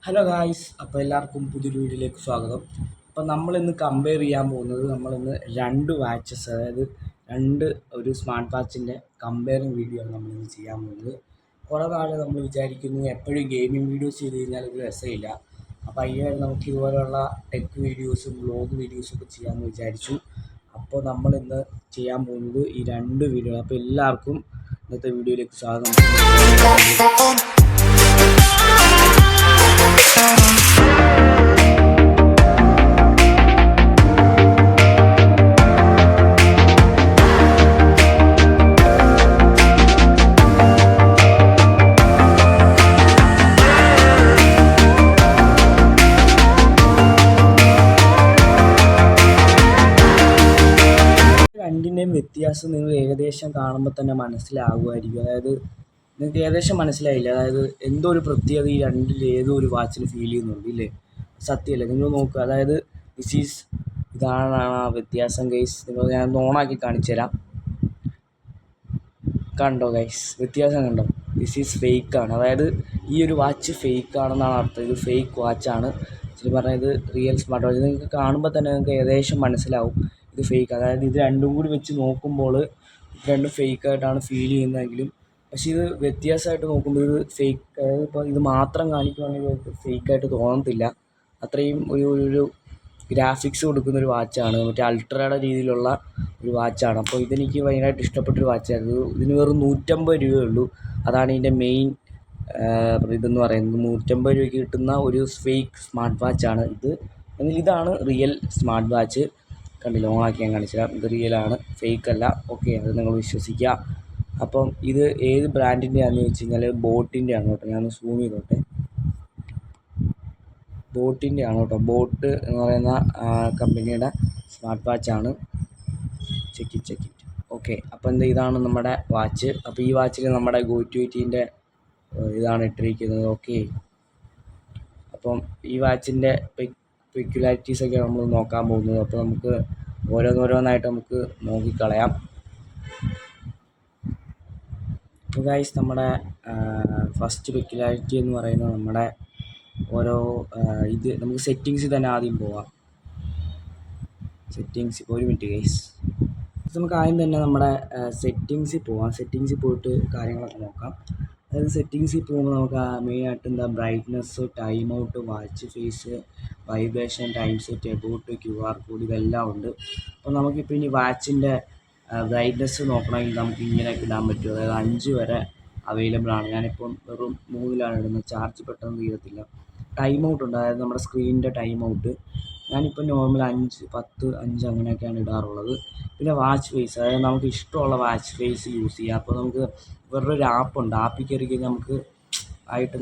Hello guys, അപ്പോൾ എല്ലാവർക്കും പുതിയൊരു വീഡിയോയിലേക്ക് സ്വാഗതം. അപ്പോൾ നമ്മളിന്ന് കമ്പയർ ചെയ്യാൻ പോകുന്നത് നമ്മളിന്ന് രണ്ട് വാച്ചസ്, അതായത് രണ്ട് ഒരു സ്മാർട്ട് വാച്ചിൻ്റെ കമ്പയറിങ് വീഡിയോ ആണ് നമ്മളിന്ന് ചെയ്യാൻ പോകുന്നത്. കുറേ നാൾ നമ്മൾ വിചാരിക്കുന്നു എപ്പോഴും ഗെയിമിംഗ് വീഡിയോസ് ചെയ്ത് കഴിഞ്ഞാൽ ഒരു രസമില്ല. അപ്പോൾ അതിന് നമുക്ക് ഇതുപോലെയുള്ള ടെക് വീഡിയോസും വ്ലോഗ് വീഡിയോസും ഒക്കെ ചെയ്യാമെന്ന് വിചാരിച്ചു. അപ്പോൾ നമ്മളിന്ന് ചെയ്യാൻ പോകുന്നത് ഈ രണ്ട് വീഡിയോ. അപ്പോൾ എല്ലാവർക്കും ഇന്നത്തെ വീഡിയോയിലേക്ക് സ്വാഗതം. രണ്ടിൻ്റെയും വ്യത്യാസം നിങ്ങൾ ഏകദേശം കാണുമ്പോൾ തന്നെ മനസ്സിലാകുമായിരിക്കും. അതായത് നിങ്ങൾക്ക് ഏകദേശം മനസ്സിലായില്ല, അതായത് എന്തോ ഒരു പ്രത്യേകത ഈ രണ്ടിൽ ഏതോ ഒരു വാച്ചിൽ ഫീൽ ചെയ്യുന്നുണ്ട് ഇല്ലേ? സത്യമല്ലേ? നിങ്ങൾ നോക്കുക, അതായത് ഇതാണ് ആ വ്യത്യാസം ഗൈസ്. നിങ്ങൾ ഞാൻ ഓണാക്കി കാണിച്ചു തരാം. കണ്ടോ ഗൈസ്, വ്യത്യാസം കണ്ടോ? ദിസ് ഈസ് ഫേക്കാണ്. അതായത് ഈ ഒരു വാച്ച് ഫേക്കാണെന്നാണ് അർത്ഥം. ഇത് ഫേക്ക് വാച്ചാണ്. ശരി പറഞ്ഞാൽ ഇത് റിയൽ സ്മാർട്ട് വാച്ച്. നിങ്ങൾക്ക് കാണുമ്പോൾ തന്നെ നിങ്ങൾക്ക് ഏകദേശം മനസ്സിലാവും ഇത് ഫേക്ക്. അതായത് ഇത് രണ്ടും കൂടി വെച്ച് നോക്കുമ്പോൾ ഇത് രണ്ടും ഫേക്കായിട്ടാണ് ഫീൽ ചെയ്യുന്നതെങ്കിലും, പക്ഷേ ഇത് വ്യത്യാസമായിട്ട് നോക്കുമ്പോൾ ഇത് ഫേക്ക്, അതായത് ഇപ്പോൾ ഇത് മാത്രം കാണിക്കുകയാണെങ്കിൽ ഫേക്കായിട്ട് തോന്നത്തില്ല. അത്രയും ഒരു ഗ്രാഫിക്സ് കൊടുക്കുന്നൊരു വാച്ചാണ്, മറ്റേ അൾട്രയുടെ രീതിയിലുള്ള ഒരു വാച്ചാണ്. അപ്പോൾ ഇതെനിക്ക് ഭയങ്കരമായിട്ട് ഇഷ്ടപ്പെട്ടൊരു വാച്ചായിരുന്നു. ഇതിന് വെറും 150 രൂപയേ ഉള്ളൂ. അതാണ് ഇതിൻ്റെ മെയിൻ ഇതെന്ന് പറയുന്നത്. 150 രൂപയ്ക്ക് കിട്ടുന്ന ഒരു ഫേക്ക് സ്മാർട്ട് വാച്ചാണ് ഇത്. എന്നാൽ ഇതാണ് റിയൽ സ്മാർട്ട് വാച്ച്. കണ്ടില്ല, ഓണാക്കി ഞാൻ കാണിച്ചുതരാം. ഇത് റിയലാണ്, ഫേക്കല്ല. ഓക്കെ, അത് നിങ്ങൾ വിശ്വസിക്കുക. അപ്പം ഇത് ഏത് ബ്രാൻഡിൻ്റെ ആണെന്ന് വെച്ച് കഴിഞ്ഞാൽ ബോട്ടിൻ്റെ ആണ് കേട്ടോ. ഞാൻ സൂം ചെയ്തോട്ടെ. ബോട്ടിൻ്റെ ആണ് കേട്ടോ. ബോട്ട് എന്ന് പറയുന്ന കമ്പനിയുടെ സ്മാർട്ട് വാച്ചാണ്. Check it. ഓക്കെ, അപ്പോൾ ഇതാണ് നമ്മുടെ വാച്ച്. അപ്പോൾ ഈ വാച്ചിൽ നമ്മുടെ GoToEateൻ്റെ ഇതാണ് ഇട്ടിരിക്കുന്നത്. ഓക്കെ, അപ്പം ഈ വാച്ചിൻ്റെ പെക്യുലാരിറ്റീസൊക്കെ നമ്മൾ നോക്കാൻ പോകുന്നത്. അപ്പോൾ നമുക്ക് ഓരോന്നോരോന്നായിട്ട് നമുക്ക് നോക്കിക്കളയാം. അപ്പോൾ ഗൈസ്, നമ്മുടെ ഫസ്റ്റ് പെക്യുലാരിറ്റി എന്ന് പറയുന്നത് നമ്മുടെ ഓരോ ഇത് നമുക്ക് സെറ്റിങ്സിൽ തന്നെ ആദ്യം പോവാം. സെറ്റിങ്സ്, ഇപ്പോൾ ഒരു മിനിറ്റ് ഗൈസ്. നമുക്ക് ആദ്യം തന്നെ നമ്മുടെ സെറ്റിങ്സിൽ പോവാം. സെറ്റിങ്സിൽ പോയിട്ട് കാര്യങ്ങളൊക്കെ നോക്കാം. അതായത് സെറ്റിങ്സിൽ പോകുമ്പോൾ നമുക്ക് മെയിനായിട്ട് brightness, time out, watch face, vibration, time set, about, QR code, ഇതെല്ലാം ഉണ്ട്. അപ്പോൾ നമുക്കിപ്പോൾ ഇനി വാച്ചിൻ്റെ ബ്രൈറ്റ്നസ് നോക്കണമെങ്കിൽ നമുക്ക് ഇങ്ങനെയൊക്കെ ഇടാൻ പറ്റും. അതായത് 5 വരെ അവൈലബിൾ ആണ്. ഞാനിപ്പം വെറും 3-ലാണ് ഇടുന്നത്. ചാർജ് പെട്ടെന്ന് തീരത്തില്ല. ടൈം ഔട്ട് ഉണ്ട്, അതായത് നമ്മുടെ സ്ക്രീനിൻ്റെ ടൈം ഔട്ട്. ഞാനിപ്പോൾ നോർമൽ 5, 10, 5 അങ്ങനെയൊക്കെയാണ് ഇടാറുള്ളത്. പിന്നെ വാച്ച് ഫേസ്, അതായത് നമുക്ക് ഇഷ്ടമുള്ള വാച്ച് ഫേസ് യൂസ് ചെയ്യാം. അപ്പോൾ നമുക്ക് വേറൊരു ആപ്പുണ്ട്, ആപ്പിൽ കയറി കഴിഞ്ഞാൽ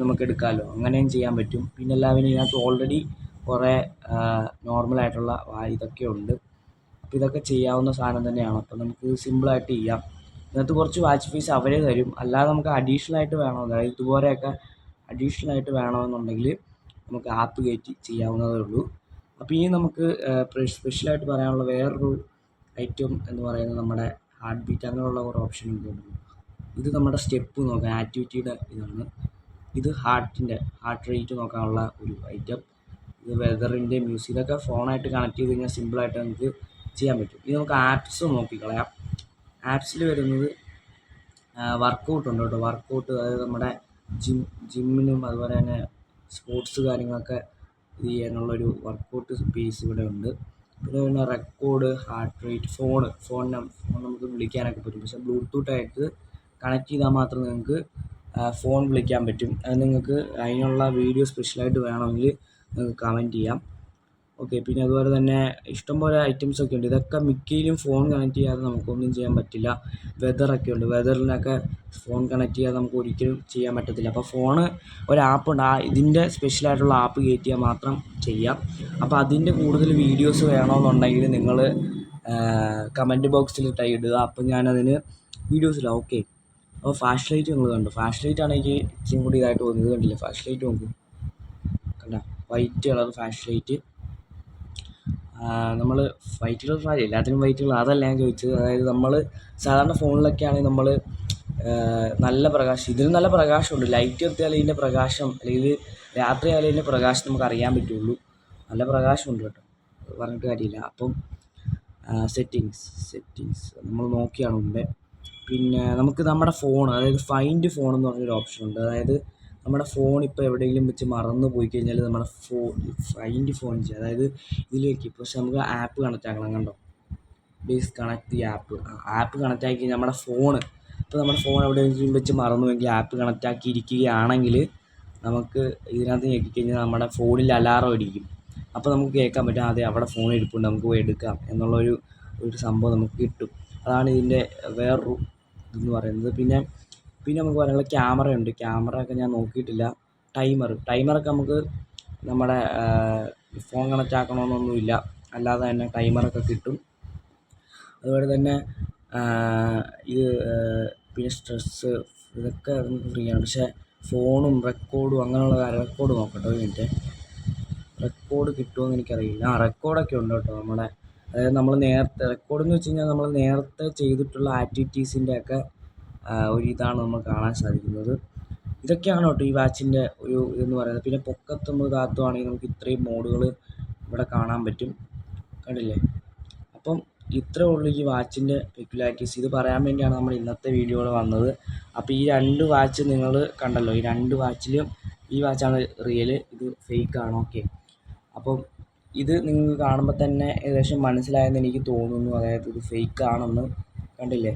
നമുക്ക് എടുക്കാമല്ലോ, അങ്ങനെയും ചെയ്യാൻ പറ്റും. പിന്നെ എല്ലാവരും ഇതിനകത്ത് ഓൾറെഡി കുറേ നോർമലായിട്ടുള്ള ഇതൊക്കെ ഉണ്ട്. അപ്പോൾ ഇതൊക്കെ ചെയ്യാവുന്ന സാധനം തന്നെയാണ്. അപ്പോൾ നമുക്ക് സിമ്പിളായിട്ട് ചെയ്യാം. ഇതിനകത്ത് കുറച്ച് വാച്ച് ഫേസ് അവരെ തരും. അല്ലാതെ നമുക്ക് അഡീഷണലായിട്ട് വേണമെന്ന്, അതായത് ഇതുപോലെയൊക്കെ അഡീഷണലായിട്ട് വേണമെന്നുണ്ടെങ്കിൽ നമുക്ക് ആപ്പ് കയറ്റി ചെയ്യാവുന്നതേ ഉള്ളൂ. അപ്പോൾ ഇനി നമുക്ക് സ്പെഷ്യലായിട്ട് പറയാനുള്ള വേറൊരു ഐറ്റം എന്ന് പറയുന്നത് നമ്മുടെ ഹാർട്ട് ബീറ്റ്, അങ്ങനെയുള്ള കുറേ ഓപ്ഷൻ ഉണ്ട്. ഇത് നമ്മുടെ സ്റ്റെപ്പ് നോക്കാൻ, ആക്ടിവിറ്റിയുടെ ഇതാണ്. ഇത് ഹാർട്ട് റേറ്റ് നോക്കാനുള്ള ഒരു ഐറ്റം. ഇത് വെതറിൻ്റെ, മ്യൂസിക്, ഇതൊക്കെ ഫോണായിട്ട് കണക്ട് ചെയ്ത് കഴിഞ്ഞാൽ സിമ്പിളായിട്ട് നമുക്ക് ചെയ്യാൻ പറ്റും. ഇത് നമുക്ക് ആപ്സ് നോക്കിക്കളയാം. ആപ്സിൽ വരുന്നത് വർക്കൗട്ട് ഉണ്ട് കേട്ടോ. വർക്കൗട്ട്, അതായത് നമ്മുടെ ജിമ്മിനും അതുപോലെ തന്നെ സ്പോർട്സ് കാര്യങ്ങളൊക്കെ ഇത് ചെയ്യാനുള്ളൊരു വർക്കൗട്ട് സ്പേസ് ഇവിടെ ഉണ്ട്. പിന്നെ റെക്കോർഡ്, ഹാർട്ട് റേറ്റ്, ഫോൺ നമുക്ക് വിളിക്കാനൊക്കെ പറ്റും. പക്ഷേ ബ്ലൂടൂത്തായിട്ട് കണക്ട് ചെയ്താൽ മാത്രമേ നിങ്ങൾക്ക് ഫോൺ വിളിക്കാൻ പറ്റും. അത് നിങ്ങൾക്ക് അതിനുള്ള വീഡിയോ സ്പെഷ്യലായിട്ട് വേണമെങ്കിൽ നിങ്ങൾക്ക് കമൻറ്റ് ചെയ്യാം. ഓക്കെ, പിന്നെ അതുപോലെ തന്നെ ഇഷ്ടംപോലെ ഐറ്റംസൊക്കെ ഉണ്ട്. ഇതൊക്കെ മിക്കയിലും ഫോൺ കണക്ട് ചെയ്യാതെ നമുക്കൊന്നും ചെയ്യാൻ പറ്റില്ല. വെതറൊക്കെ ഉണ്ട്, വെതറിനൊക്കെ ഫോൺ കണക്ട് ചെയ്യാതെ നമുക്ക് ഒരിക്കലും ചെയ്യാൻ പറ്റത്തില്ല. അപ്പോൾ ഫോണ് ഒരു ആപ്പുണ്ട്, ഇതിൻ്റെ സ്പെഷ്യലായിട്ടുള്ള ആപ്പ് കയറ്റിയാൽ മാത്രം ചെയ്യാം. അപ്പോൾ അതിൻ്റെ കൂടുതൽ വീഡിയോസ് വേണമെന്നുണ്ടെങ്കിൽ നിങ്ങൾ കമൻറ്റ് ബോക്സിൽ ഇടുക. അപ്പോൾ ഞാനതിന് വീഡിയോസിലാണ്. ഓക്കെ, അപ്പോൾ ഫ്ലാഷ് ലൈറ്റ് നിങ്ങൾ കണ്ടു. ഫ്ലാഷ് ലൈറ്റാണ് എനിക്ക് ഇച്ചിരി കൂടി ഇതായിട്ട് തോന്നിയത്. കണ്ടില്ല, ഫ്ലാഷ് ലൈറ്റ് നോക്കൂ, കണ്ട, വൈറ്റ് കളർ ഫ്ലാഷ് ലൈറ്റ്. നമ്മൾ വൈറ്റ് കളർ എല്ലാത്തിനും വൈറ്റ് കളർ, അതല്ല ഞാൻ ചോദിച്ചത്. അതായത് നമ്മൾ സാധാരണ ഫോണിലൊക്കെ ആണെങ്കിൽ നമ്മൾ നല്ല പ്രകാശം, ഇതിന് നല്ല പ്രകാശമുണ്ട്. ലൈറ്റ് കത്തിയാൽ ഇതിൻ്റെ പ്രകാശം, അല്ലെങ്കിൽ രാത്രി ആയാലും ഇതിൻ്റെ പ്രകാശം നമുക്ക് അറിയാൻ പറ്റുള്ളൂ. നല്ല പ്രകാശമുണ്ട് കേട്ടോ, പറഞ്ഞിട്ട് കാര്യമില്ല. അപ്പം സെറ്റിങ്സ് നമ്മൾ നോക്കിയാണ് മുമ്പേ. പിന്നെ നമുക്ക് നമ്മുടെ ഫോൺ, അതായത് ഫൈൻഡ് ഫോൺ എന്ന് പറഞ്ഞൊരു ഓപ്ഷൻ ഉണ്ട്. അതായത് നമ്മുടെ ഫോൺ ഇപ്പോൾ എവിടെയെങ്കിലും വെച്ച് മറന്നു പോയി കഴിഞ്ഞാൽ നമ്മുടെ ഫൈൻഡ് ഫോൺ ചെയ്യുക. അതായത് ഇതിലേക്ക് പക്ഷെ നമുക്ക് ആപ്പ് കണക്റ്റ് ആക്കണം. കണ്ടോ, ബേസ് കണക്ട് ഈ ആപ്പ് കണക്റ്റ് ആക്കി കഴിഞ്ഞാൽ നമ്മുടെ ഫോൺ എവിടെയെങ്കിലും വെച്ച് മറന്നുവെങ്കിൽ ആപ്പ് കണക്റ്റ് ആക്കി ഇരിക്കുകയാണെങ്കിൽ നമുക്ക് ഇതിനകത്ത് ഞെക്കിക്കഴിഞ്ഞാൽ നമ്മുടെ ഫോണിൽ അലാറം അടിക്കും. അപ്പോൾ നമുക്ക് കേൾക്കാൻ പറ്റും, അതെ അവിടെ ഫോൺ ഇരിപ്പുണ്ട്, നമുക്ക് പോയി എടുക്കാം എന്നുള്ളൊരു സംഭവം നമുക്ക് കിട്ടും. അതാണ് ഇതിൻ്റെ വേറൊരു ഇതെന്ന് പറയുന്നത്. പിന്നെ നമുക്ക് പറയാനുള്ള ക്യാമറയുണ്ട്. ക്യാമറയൊക്കെ ഞാൻ നോക്കിയിട്ടില്ല. ടൈമറൊക്കെ നമുക്ക് നമ്മുടെ ഫോൺ കണക്റ്റ് ആക്കണമെന്നൊന്നുമില്ല, അല്ലാതെ തന്നെ ടൈമറൊക്കെ കിട്ടും. അതുപോലെ തന്നെ ഇത് പിന്നെ സ്ട്രെസ്സ് ഇതൊക്കെ ഫ്രീ ആണ്. പക്ഷേ ഫോണും റെക്കോർഡും അങ്ങനെയുള്ള കാര്യം, റെക്കോർഡ് നോക്കട്ടെ ഒരു മിനിറ്റ്. റെക്കോർഡ് കിട്ടുമോയെന്ന് എനിക്കറിയില്ല. റെക്കോർഡൊക്കെ ഉണ്ട് കേട്ടോ നമ്മുടെ. അതായത് നമ്മൾ നേരത്തെ റെക്കോർഡെന്ന് വെച്ച് കഴിഞ്ഞാൽ നമ്മൾ നേരത്തെ ചെയ്തിട്ടുള്ള ആക്ടിവിറ്റീസിൻ്റെ ഒക്കെ ഒരു ഇതാണ് നമ്മൾ കാണാൻ സാധിക്കുന്നത്. ഇതൊക്കെയാണ് കേട്ടോ ഈ വാച്ചിൻ്റെ ഒരു ഇതെന്ന് പറയുന്നത്. പിന്നെ പൊക്കത്തുമ്പോൾ താത്തുവാണെങ്കിൽ നമുക്ക് ഇത്രയും മോഡുകൾ ഇവിടെ കാണാൻ പറ്റും, കണ്ടില്ലേ. അപ്പം ഇത്രേ ഉള്ളൂ ഈ വാച്ചിൻ്റെ പെക്യുലാരിറ്റീസ്. ഇത് പറയാൻ വേണ്ടിയാണ് നമ്മൾ ഇന്നത്തെ വീഡിയോയിൽ വന്നത്. അപ്പോൾ ഈ 2 വാച്ച് നിങ്ങൾ കണ്ടല്ലോ, ഈ 2 വാച്ചിലും ഈ വാച്ചാണ് റിയൽ, ഇത് ഫേക്കാണ്. ഓക്കെ, അപ്പം ഇത് നിങ്ങൾക്ക് കാണുമ്പോൾ തന്നെ ഏകദേശം മനസ്സിലായെന്ന് എനിക്ക് തോന്നുന്നു. അതായത് ഇത് ഫേക്കാണെന്ന്, കണ്ടില്ലേ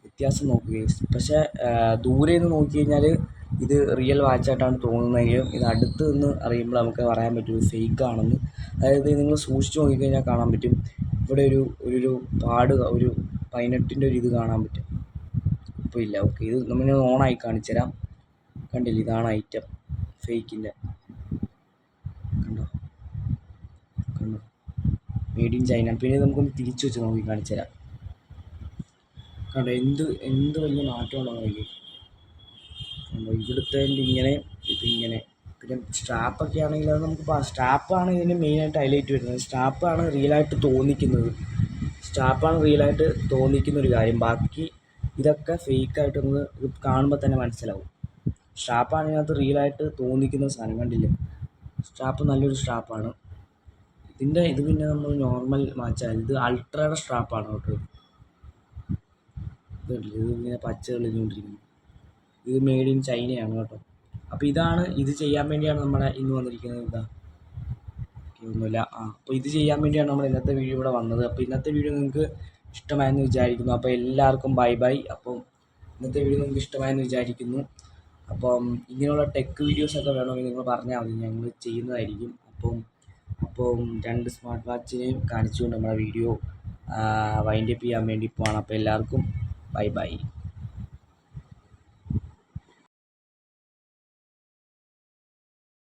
വ്യത്യാസം നോക്കുകയും. പക്ഷേ ദൂരെ നിന്ന് നോക്കി കഴിഞ്ഞാൽ ഇത് റിയൽ വാച്ചായിട്ടാണ് തോന്നുന്നതെങ്കിലും ഇത് അടുത്ത് നിന്ന് അറിയുമ്പോൾ നമുക്ക് പറയാൻ പറ്റും ഇത് ഫേക്കാണെന്ന്. അതായത് നിങ്ങൾ സൂക്ഷിച്ച് നോക്കിക്കഴിഞ്ഞാൽ കാണാൻ പറ്റും, ഇവിടെ ഒരു പാട്, ഒരു 18-ൻ്റെ ഒരു ഇത് കാണാൻ പറ്റും. ഇപ്പോൾ ഇല്ല. ഓക്കെ, ഇത് നമ്മൾ ഓണായി കാണിച്ചു തരാം. കണ്ടില്ല, ഇതാണ് ഐറ്റം ഫേക്കിൻ്റെ. കണ്ടോ മെയ്ഡ് ഇൻ ചൈന. പിന്നെ നമുക്കൊന്ന് തിരിച്ചു വെച്ച് നോക്കി കാണിച്ചു തരാം. കണ്ടോ എന്ത് വലിയ മാറ്റമുണ്ടോ നോക്കി. കണ്ടോ, ഇവിടുത്തെ ഇങ്ങനെ, ഇതിങ്ങനെ. പിന്നെ സ്ട്രാപ്പൊക്കെ ആണെങ്കിൽ അത് നമുക്ക് സ്ട്രാപ്പാണ് ഇതിന് മെയിനായിട്ട് ഹൈലൈറ്റ് വരുന്നത്. സ്ട്രാപ്പാണ് റിയലായിട്ട് തോന്നിക്കുന്ന ഒരു കാര്യം. ബാക്കി ഇതൊക്കെ ഫേക്കായിട്ട് നമുക്ക് ഇത് കാണുമ്പോൾ തന്നെ മനസ്സിലാവും. സ്ട്രാപ്പാണ് ഇതിനകത്ത് റിയലായിട്ട് തോന്നിക്കുന്ന സാധനം, കണ്ടില്ലേ. സ്ട്രാപ്പ് നല്ലൊരു സ്ട്രാപ്പാണ്. ഇത് പിന്നെ നമ്മൾ നോർമൽ വാച്ചാണ്. ഇത് അൾട്രയുടെ സ്ട്രാപ്പാണ് കേട്ടോ. ഇത് ഇങ്ങനെ പച്ച തെളിഞ്ഞുകൊണ്ടിരിക്കുന്നു. ഇത് മെയ്ഡ് ഇൻ ചൈനയാണ് കേട്ടോ. അപ്പോൾ ഇത് ചെയ്യാൻ വേണ്ടിയാണ് നമ്മുടെ ഇന്ന് വന്നിരിക്കുന്നത്. ഒന്നുമില്ല. അപ്പോൾ ഇത് ചെയ്യാൻ വേണ്ടിയാണ് നമ്മൾ ഇന്നത്തെ വീഡിയോ ഇവിടെ വന്നത്. അപ്പോൾ ഇന്നത്തെ വീഡിയോ നിങ്ങൾക്ക് ഇഷ്ടമായെന്ന് വിചാരിക്കുന്നു. അപ്പോൾ എല്ലാവർക്കും ബൈ. അപ്പം ഇന്നത്തെ വീഡിയോ നിങ്ങൾക്ക് ഇഷ്ടമായെന്ന് വിചാരിക്കുന്നു. അപ്പം ഇങ്ങനെയുള്ള ടെക് വീഡിയോസൊക്കെ വേണമെങ്കിൽ നിങ്ങൾ പറഞ്ഞാൽ മതി, ഞങ്ങൾ ചെയ്യുന്നതായിരിക്കും. അപ്പം 2 സ്മാർട്ട് വാച്ചിനെയും കാണിച്ചുകൊണ്ട് നമ്മുടെ വീഡിയോ വൈൻഡപ്പ് ചെയ്യാൻ വേണ്ടി പോവാണ്. അപ്പോൾ എല്ലാവർക്കും ബൈ.